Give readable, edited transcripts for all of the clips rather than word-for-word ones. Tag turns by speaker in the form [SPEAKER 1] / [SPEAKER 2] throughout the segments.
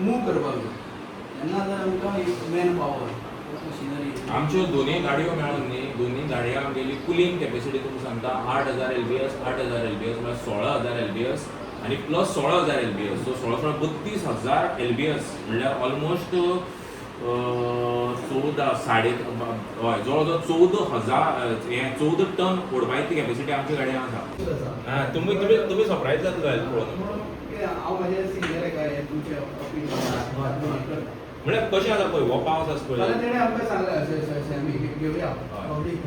[SPEAKER 1] Move करपाक जाय तेन्ना जर आमकां मॅन पावर मशिनरी
[SPEAKER 2] आमच्यो दोनूय गाडयो मेळून न्ही दोनूय गाडयांक आमगेली कुलिंग कॅपेसिटी तुमकां सांगता 8000 LBS 8000 LBS म्हळ्यार 16000 LBS आनी प्लस 16000 LBS सो 16 32000 LBS म्हणल्यार ऑलमोस्ट 14 साडे हय जवळ जवळ 14 टन ओडपा इतली कॅपेसिटी आमच्या गाडयांक आसा. तुम्ही सरप्रायज जातलो हें पळोवन.
[SPEAKER 1] हांव म्हाज्या सिनियर एका तुमच्या ऑफिसांत
[SPEAKER 2] म्हळ्यार कशें आसा पळय हो पावस आसा पळय
[SPEAKER 1] तेणें आमकां सांगलें अशें आमी घेवया पब्लीक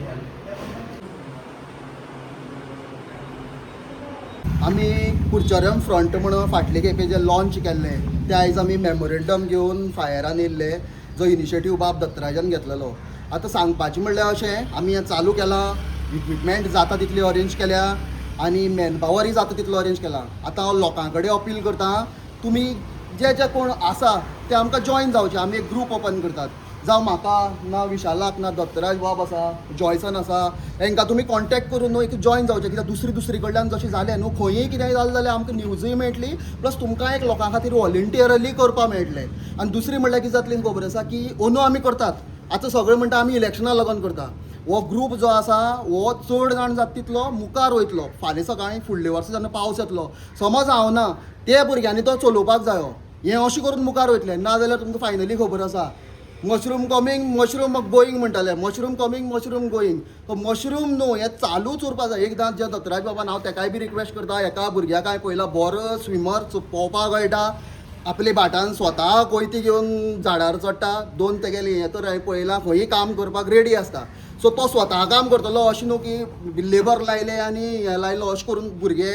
[SPEAKER 3] आमी कुडचड्याम फ्रंट म्हणून फाटले खेपे जे लॉन्च केल्ले ते आयज आमी मेमोरेंडम घेवन फायरान येयल्ले जो इनिशिएटीव बाब दत्तराजान घेतलेलो. आतां सांगपाचें म्हणल्यार अशें आमी हें चालू केलां इक्विपमेंट जाता तितली अरेंज केल्या आनी मॅनपावरय जाता तितलो अरेंज केला. आतां हांव लोकां कडेन अपील करता तुमी जे जे कोण आसा ते आमकां जॉयन जावचे. आमी एक ग्रूप ओपन करतात जावं म्हाका ना विशालाक ना दत्तराज बाब आसा जॉयसन आसा हेंकां तुमी कॉन्टॅक्ट करून न्हू एक जॉयन जावचें कित्याक दुसरी कडल्यान जशें जालें न्हू खंयीय कितेंय जालें जाल्यार आमकां न्यूजूय मेळटली प्लस तुमकां एक लोकां खातीर वॉलंटियरली करपाक मेळटलें. आनी दुसरी म्हणल्यार कितें जातली खबर आसा की अंदू आमी करतात आतां सगळें म्हणटा आमी इलेक्शनाक लागून करता. हो ग्रूप जो आसा हो चड जाण जाता तितलो मुखार वयतलो. फाल्यां सकाळीं फुडल्या वर्सा जेन्ना पावस येतलो समज हांव ना ते भुरग्यांनी तो चलोवपाक जायो हें अशें करून मुखार वयतलें ना जाल्यार तुमकां फायनली खबर आसा मशरूम कमींग मशरूम गोईंग म्हणटाले मशरूम कमींग मशरूम गोईंग. तो मशरूम न्हू हें चालूच उरपा जाय. एकदां जे दत्तराज बाबान हांव तेकाय बी रिक्वेस्ट करता एका भुरग्याकाय पयला बरो स्विमर पोवपाक कळटा आपले बाटान स्वता कोयती घेवन झाडार चडटा 2 तेगेले हें तर हांवें पळयलां खंयी काम करपाक रेडी आसता. सो तो स्वता काम करतलो अशें न्हू की लेबर लायले आनी हें लायलो अशें करून भुरगे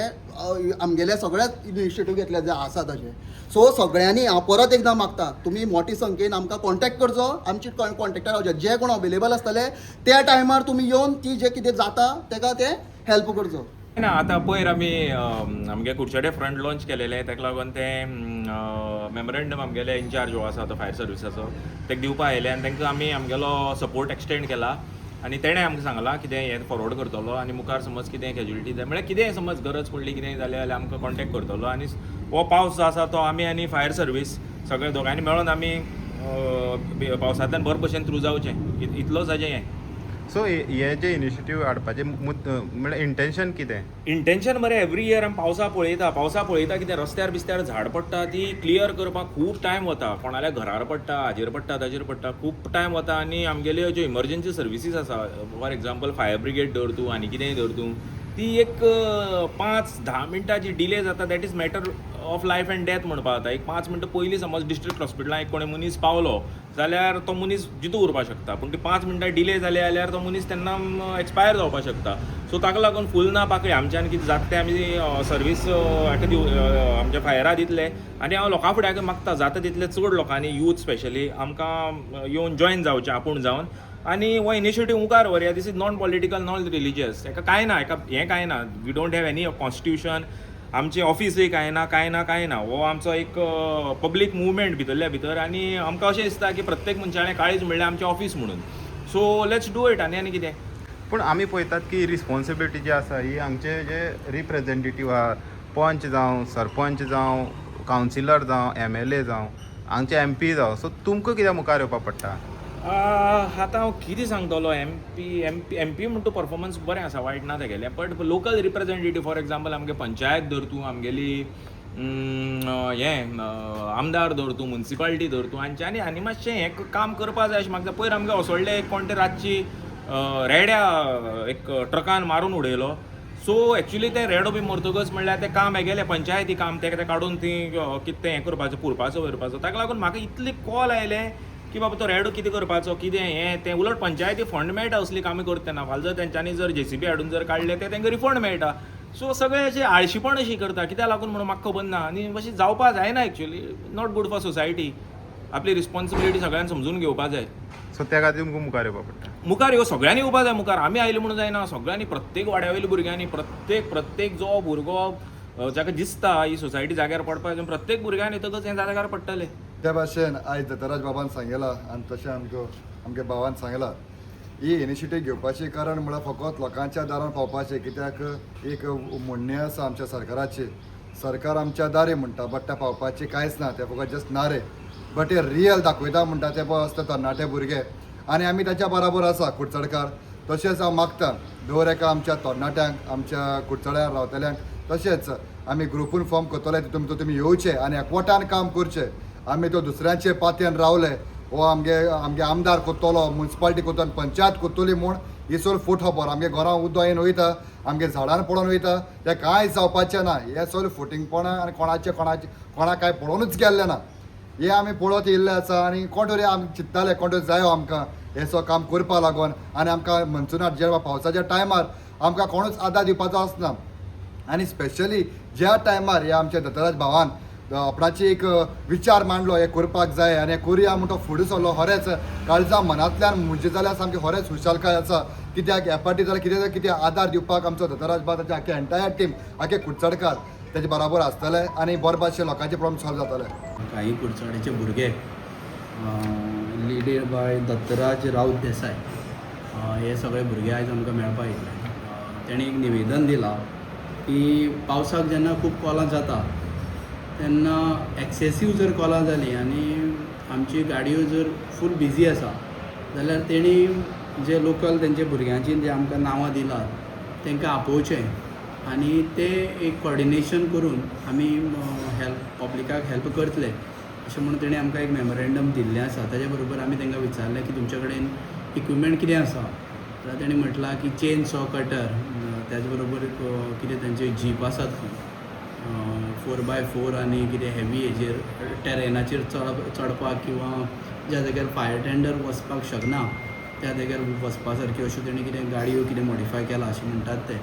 [SPEAKER 3] आमगेले सगळ्याच इनिशिएटीव घेतले जे आसा तशें. सो सगळ्यांनी हांव परत एकदां मागता तुमी मोठी संख्येन आमकां कॉन्टॅक्ट करचो आमची कॉन्टॅक्टार रावचे जे कोण अवेलेबल आसतले त्या टायमार तुमी येवन ती जे कितें जाता ताका ते हेल्प करचो.
[SPEAKER 2] ना आतां पयर आमी आमगे कुडचडे फ्रंट लॉन्च केलेले ताका लागून ते मेमोरेंडम आमगेले इनचार्ज जो आसा तो फायर सर्विसाचो ताका दिवपा आयले आनी तांकां आमी आमगेलो सपोर्ट एक्सटेंड केला आनी तेणें आमकां सांगलां कितें हें फॉरवर्ड करतलो आनी मुखार समज कितें कॅज्युलिटी जाय म्हळ्यार कितें समज गरज पडली कितेंय जालें जाल्यार आमकां कॉन्टॅक्ट करतलो आनी हो पावस जो आसा तो आमी आनी फायर सर्वीस सगळे दोगांयनी मेळून आमी पावसांतल्यान बरे भशेन थ्रू जावचें इतलोच हाजें हें.
[SPEAKER 4] सो हे जे इनिशिएटीव हाडपाचें म्हणल्यार इंटेंशन कितें
[SPEAKER 2] इंटेंशन मरे एवरी इयर आमी पावसा पळयता कितें रस्त्यार बिस्त्यार झाड पडटा ती क्लियर करपाक खूब टायम वता कोणाल्या घरार पडटा हाजेर पडटा ताजेर पडटा खूब टायम वता आनी आमगेल्यो ज्यो इमर्जन्सी सर्विसीस आसा फॉर एग्जाम्पल फायर ब्रिगेड धर तूं आनी कितेंय धर तूं ती एक 5-10 मिनटां डिले जाता that is matter of life end death म्हणपा जाता. एक 5 मिनटां पयलीं समज डिस्ट्रिक्ट हॉस्पिटलांत एक कोणें मनीस पावलो जाल्यार तो मनीस जितू उरपाक शकता पूण ती 5 मिनटां डिले जाले जाल्यार तो मनीस तेन्ना एक्सपायर जावपाक शकता. सो ताका लागून फूल ना पाकळी आमच्यान कितें जाता तें आमी सर्वीस आमच्या फायरा दितले आनी हांव लोकां फुड्यान मागता जाता तितले चड लोकांनी यूथ स्पेशली आमकां येवन जॉयन जावचें आपूण जावन आनी हो इनिशिएटीव मुखार व्हरया. This is not political not religious हेका कांय ना हें कांय ना we don't have any constitution आमचें ऑफिसूय कांय ना हो आमचो एक पब्लीक मुवमेंट भितरल्या भितर आनी आमकां अशें दिसता की प्रत्येक मनशाणें काळीज म्हणल्यार आमचें ऑफीस म्हणून सो लेट्स डू इट आनी कितें.
[SPEAKER 4] पूण आमी पळयतात की रिस्पॉन्सिबिलिटी जी आसा ही आमचे जे रिप्रेझेंटेटीव आहा पंच जावं सरपंच जावं कावन्सिलर जावं MLA जावं हांगचे MP जावं सो तुमकां कित्याक मुखार येवपाक पडटा.
[SPEAKER 2] आतां हांव कितें सांगतलो MP म्हणटा परफॉर्मन्स बरें आसा वायट ना तेगेलें but local representative for example आमगे पंचायत धर तूं आमगेली हें आमदार धर तूं मुन्सिपालिटी धर तूं हांच्यांनी आनी मातशें हें काम करपा जाय अशें म्हाका पयर आमगे असोळडे एक कोण ते रातची रेड्या एक ट्रकान मारून उडयलो. सो एक्चुली तें रेडो बी मरतकच म्हणल्यार तें काम हेगेलें पंचायती काम तें काडून ती कितें हें करपाचो पुरपाचो वयरपाचो ताका लागून म्हाका इतले कॉल आयले की बाबा तो रेडो कितें करपाचो कितें हें तें उलट पंचायती फंड मेळटा असली कामां करता तेन्ना फाल्यां जर तेंच्यांनी जर JCB हाडून जर काडले ते तेंका रिफंड मेळटा. सो सगळे अशें आळशीपण अशी करता कित्याक लागून म्हणून म्हाका खबर ना आनी अशें जावपा जायना actually not good for society. आपली रिस्पॉन्सिबिलिटी सगळ्यांनी समजून घेवपा जाय.
[SPEAKER 4] सो त्या खातीर तुमकां मुखार येवपाक पडटा.
[SPEAKER 2] मुखार ह्यो सगळ्यांनी येवपा जाय मुखार आमी आयले म्हणून जायना सगळ्यांनी प्रत्येक वाड्यावयल्या भुरग्यांनी प्रत्येक जो भुरगो जाका दिसता ही सोसायटी जाग्यार पडपा जाय प्रत्येक भुरग्यान येतकच हें जाग्यार पडटलें.
[SPEAKER 3] त्या भाशेन आयज दत्तराज बाबान सांगलां आनी तशें आमगे भावान सांगलां ही इनिशिएटीव घेवपाचें कारण म्हळ्यार फकत लोकांच्या दारान पावपाचें कित्याक एक म्हणणें आसा आमच्या सरकाराची
[SPEAKER 5] सरकार आमच्या दारी म्हणटा बट त्या पावपाची कांयच ना ते फकत जस्ट नारे बट हे रियल दाखयता म्हणटा ते पळय आसता तरणाटे भुरगे आनी आमी ताच्या बराबर आसा कुडचडकार. तशेंच हांव मागता दर एका आमच्या तरणाट्यांक आमच्या कुडचड्यार रावतल्यांक तशेंच आमी ग्रुपून फॉर्म करतले तितून तुमी येवचे आनी एकवटान काम करचें. आमी तो दुसऱ्यांचे पातयेन रावले वो आमगे आमदार कोत्तलो मुन्सिपाल्टी कोत्तलो पंचायत कोत्तली म्हूण इसोर फूट खबर आमगे घरां उदो येवन वयता आमगे झाडान पडोवन वयता तें कांय जावपाचें ना. हे सगळें फुटींगपणां आनी कोणाक कांय पडोवनूच गेल्लें ना. हे आमी पळोवत येयल्ले आसा आनी कोण तरी आमी चिंत्ताले कोण तरी जायो आमकां हे सगळें काम करपा लागून आनी आमकां मनसुनार जेन्ना पावसाच्या टायमार आमकां कोणूच आदार दिवपाचो आसना. आनी स्पेशली ज्या टायमार हे आमच्या दत्तराज भावान आपणाची एक विचार मांडलो हे करपाक जाय आनी हे करुया म्हणून तो फुडें सरलो खरेंच काळजा मनांतल्यान म्हणजे जाल्यार सामकी खरेंच खुशालकाय आसा. कित्याक ह्या फाटी जाल्यार कितें आदार दिवपाक आमचो दत्तराज भाव ताचे आख्खे एंटायर टीम आख्खे कुडचडकार तेजे बराबर आसतले आनी बरे भाशेन लोकांचे प्रॉब्लेम सॉल्व जातले.
[SPEAKER 1] काही कुडचडेचे भुरगे लिडेड बाय दत्तराज राऊत देसाय हे सगळे भुरगे आयज आमकां मेळपाक येतले. तेणी एक निवेदन दिलां की पावसाक जेन्ना खूब कॉलां जाता तेन्ना एक्सेसीव जर कॉलां जालीं आनी आमची गाडयो जर फूल बिजी आसा जाल्यार तेणी जे लोकल तेंचे भुरग्यांची जे आमकां नांवां दिलात तांकां आपोवचें आनी ते एक कॉर्डिनेशन करून आमी पब्लिकाक हेल्प करतले अशें म्हणून तेणी आमकां एक मेमोरेंडम दिल्लें आसा. ताजे बरोबर आमी तांकां विचारलें की तुमचे कडेन इक्विपमेंट कितें आसा जाल्यार तेणी म्हटलां की चेन सॉ कटर त्याच बरोबर कितें तेंचे जीप आसात 4x4 आनी कितें हेवी हेजेर टेरेनाचेर चडपाक किंवा ज्या जाग्यार फायर टेंडर वचपाक शकना त्या जाग्यार वचपा सारक्यो अश्यो तेणी कितें गाडयो कितें मॉडिफाय केला अशें म्हणटात ते.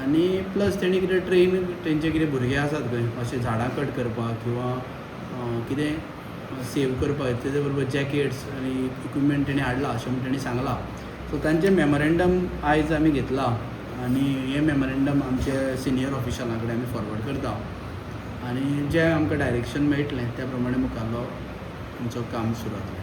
[SPEAKER 1] आनी प्लस तेणी कितें तेंचे कितें भुरगे आसात खंय अशें झाडां कट करपाक किंवा कितें सेव करपाक तेजे बरोबर जॅकेट्स आनी इक्विपमेंट तेणी हाडला अशें म्हण तेणी सांगलां. सो तांचें मेमोरेंडम आयज आमी घेतलां आनी हें मेमोरेंडम आमचे सिनियर ऑफिशलां कडेन आमी फॉरवर्ड करता आनी जें आमकां डायरेक्शन मेळटलें त्या प्रमाणे मुखारलो आमचो काम सुरू जातलें.